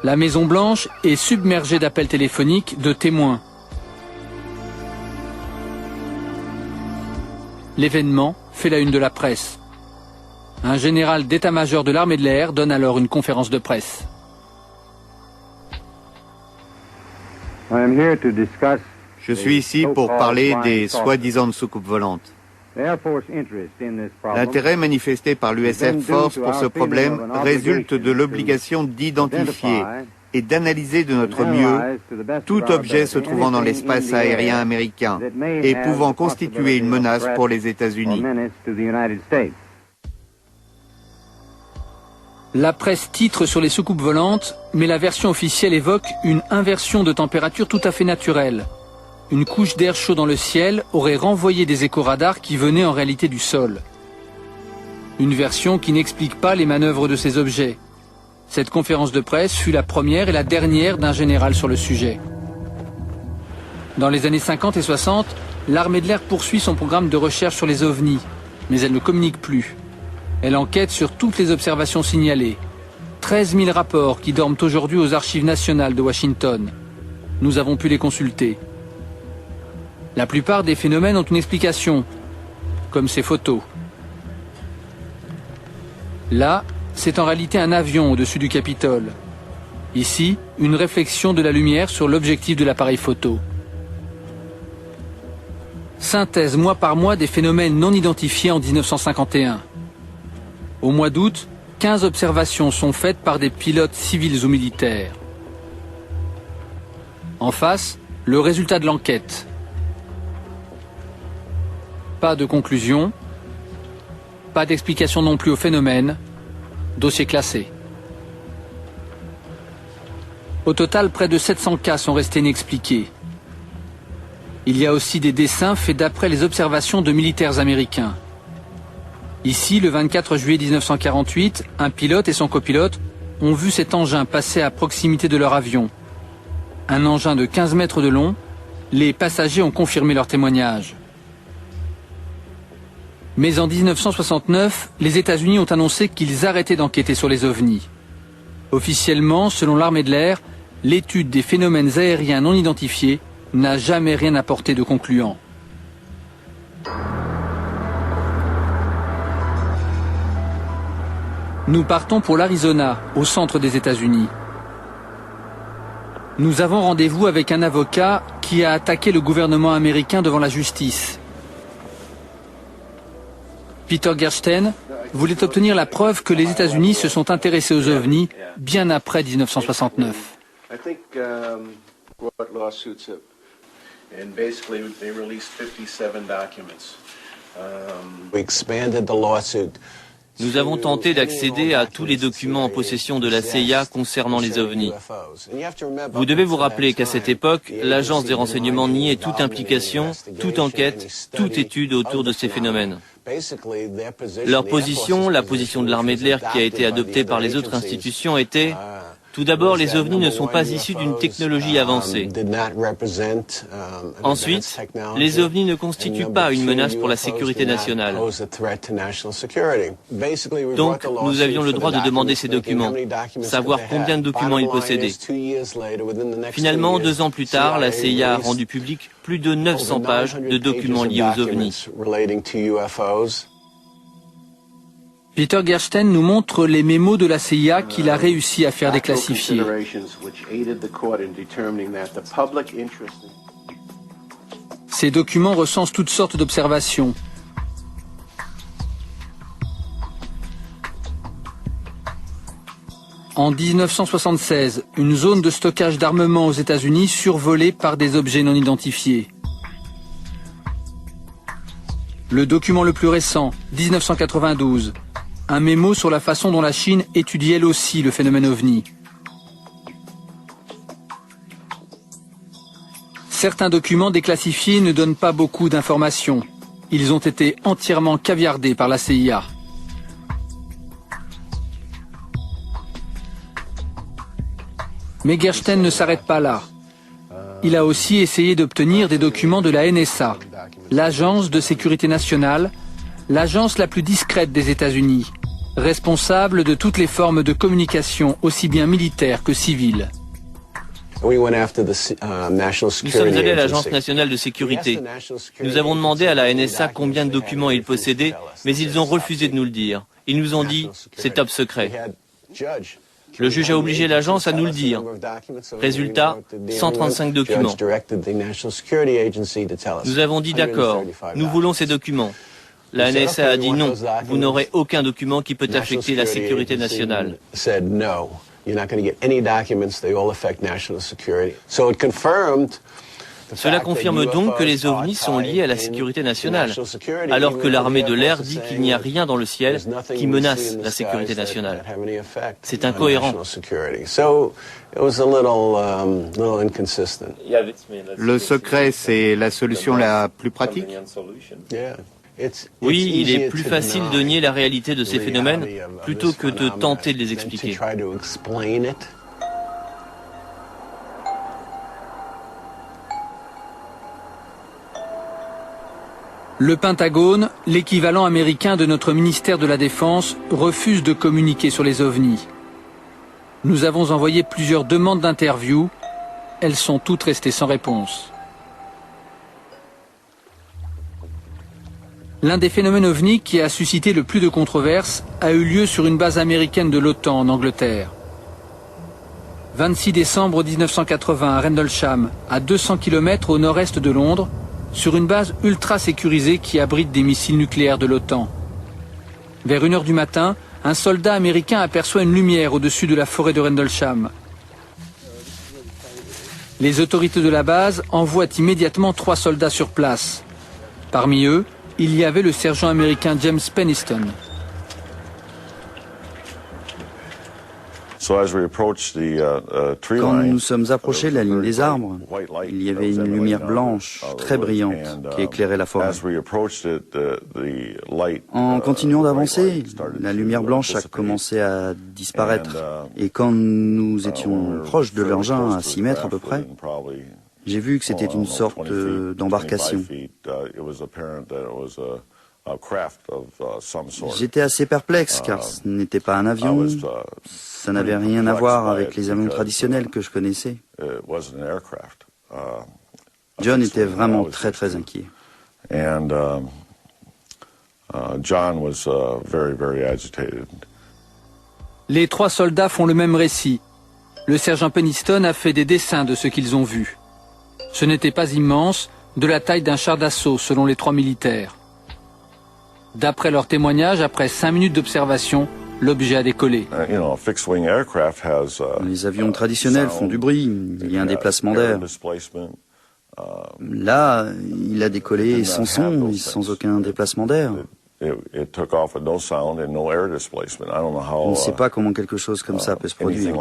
La Maison-Blanche est submergée d'appels téléphoniques de témoins. L'événement fait la une de la presse. Un général d'état-major de l'armée de l'air donne alors une conférence de presse. Je suis ici pour parler des soi-disant soucoupes volantes. L'intérêt manifesté par l'US Air Force pour ce problème résulte de l'obligation d'identifier et d'analyser de notre mieux tout objet se trouvant dans l'espace aérien américain et pouvant constituer une menace pour les États-Unis. La presse titre sur les soucoupes volantes, mais la version officielle évoque une inversion de température tout à fait naturelle. Une couche d'air chaud dans le ciel aurait renvoyé des échos radars qui venaient en réalité du sol. Une version qui n'explique pas les manœuvres de ces objets. Cette conférence de presse fut la première et la dernière d'un général sur le sujet. Dans les années 50 et 60, l'armée de l'air poursuit son programme de recherche sur les ovnis, mais elle ne communique plus. Elle enquête sur toutes les observations signalées. 13 000 rapports qui dorment aujourd'hui aux archives nationales de Washington. Nous avons pu les consulter. La plupart des phénomènes ont une explication, comme ces photos. Là, c'est en réalité un avion au-dessus du Capitole. Ici, une réflexion de la lumière sur l'objectif de l'appareil photo. Synthèse mois par mois des phénomènes non identifiés en 1951. Au mois d'août, 15 observations sont faites par des pilotes civils ou militaires. En face, le résultat de l'enquête. Pas de conclusion, pas d'explication non plus au phénomène, dossier classé. Au total, près de 700 cas sont restés inexpliqués. Il y a aussi des dessins faits d'après les observations de militaires américains. Ici, le 24 juillet 1948, un pilote et son copilote ont vu cet engin passer à proximité de leur avion. Un engin de 15 mètres de long, les passagers ont confirmé leur témoignage. Mais en 1969, les États-Unis ont annoncé qu'ils arrêtaient d'enquêter sur les ovnis. Officiellement, selon l'armée de l'air, l'étude des phénomènes aériens non identifiés n'a jamais rien apporté de concluant. Nous partons pour l'Arizona, au centre des États-Unis. Nous avons rendez-vous avec un avocat qui a attaqué le gouvernement américain devant la justice. Peter Gersten voulait obtenir la preuve que les États-Unis se sont intéressés aux ovnis bien après 1969. Nous avons tenté d'accéder à tous les documents en possession de la CIA concernant les ovnis. Vous devez vous rappeler qu'à cette époque, l'agence des renseignements niait toute implication, toute enquête, toute étude autour de ces phénomènes. Leur position, la position de l'armée de l'air qui a été adoptée par les autres institutions était: tout d'abord, les ovnis ne sont pas issus d'une technologie avancée. Ensuite, les ovnis ne constituent pas une menace pour la sécurité nationale. Donc, nous avions le droit de demander ces documents, savoir combien de documents ils possédaient. Finalement, 2 ans plus tard, la CIA a rendu public plus de 900 pages de documents liés aux ovnis. Peter Gersten nous montre les mémos de la CIA qu'il a réussi à faire déclassifier. Ces documents recensent toutes sortes d'observations. En 1976, une zone de stockage d'armement aux États-Unis survolée par des objets non identifiés. Le document le plus récent, 1992. Un mémo sur la façon dont la Chine étudie elle aussi le phénomène ovni. Certains documents déclassifiés ne donnent pas beaucoup d'informations. Ils ont été entièrement caviardés par la CIA. Mais Gersten ne s'arrête pas là. Il a aussi essayé d'obtenir des documents de la NSA, l'Agence de sécurité nationale, l'agence la plus discrète des États-Unis. responsable de toutes les formes de communication, aussi bien militaires que civiles. Nous sommes allés à l'Agence nationale de sécurité. Nous avons demandé à la NSA combien de documents ils possédaient, mais ils ont refusé de nous le dire. Ils nous ont dit « c'est top secret ». Le juge a obligé l'agence à nous le dire. Résultat, 135 documents. Nous avons dit d'accord, nous voulons ces documents. La NSA a dit non, vous n'aurez aucun document qui peut affecter la sécurité nationale. Cela confirme donc que les ovnis sont liés à la sécurité nationale, alors que l'armée de l'air dit qu'il n'y a rien dans le ciel qui menace la sécurité nationale. C'est incohérent. Le secret, c'est la solution la plus pratique? Oui, il est plus facile de nier la réalité de ces phénomènes plutôt que de tenter de les expliquer. Le Pentagone, l'équivalent américain de notre ministère de la Défense, refuse de communiquer sur les ovnis. Nous avons envoyé plusieurs demandes d'interview. Elles sont toutes restées sans réponse. L'un des phénomènes ovnis qui a suscité le plus de controverses a eu lieu sur une base américaine de l'OTAN en Angleterre. 26 décembre 1980 à Rendlesham, à 200 km au nord-est de Londres, sur une base ultra sécurisée qui abrite des missiles nucléaires de l'OTAN. Vers 1h du matin, un soldat américain aperçoit une lumière au-dessus de la forêt de Rendlesham. Les autorités de la base envoient immédiatement 3 soldats sur place. Parmi eux, il y avait le sergent américain James Penniston. Quand nous sommes approchés de la ligne des arbres, il y avait une lumière blanche, très brillante, qui éclairait la forêt. En continuant d'avancer, la lumière blanche a commencé à disparaître. Et quand nous étions proches de l'engin, à 6 mètres à peu près, j'ai vu que c'était une sorte d'embarcation. J'étais assez perplexe car ce n'était pas un avion, ça n'avait rien à voir avec les avions traditionnels que je connaissais. John était vraiment très très inquiet. Les 3 soldats font le même récit. Le sergent Penniston a fait des dessins de ce qu'ils ont vu. Ce n'était pas immense, de la taille d'un char d'assaut selon les 3 militaires. D'après leur témoignage, après 5 minutes d'observation, l'objet a décollé. Les avions traditionnels font du bruit, il y a un déplacement d'air. Là, il a décollé sans son et sans aucun déplacement d'air. On ne sait pas comment quelque chose comme ça peut se produire.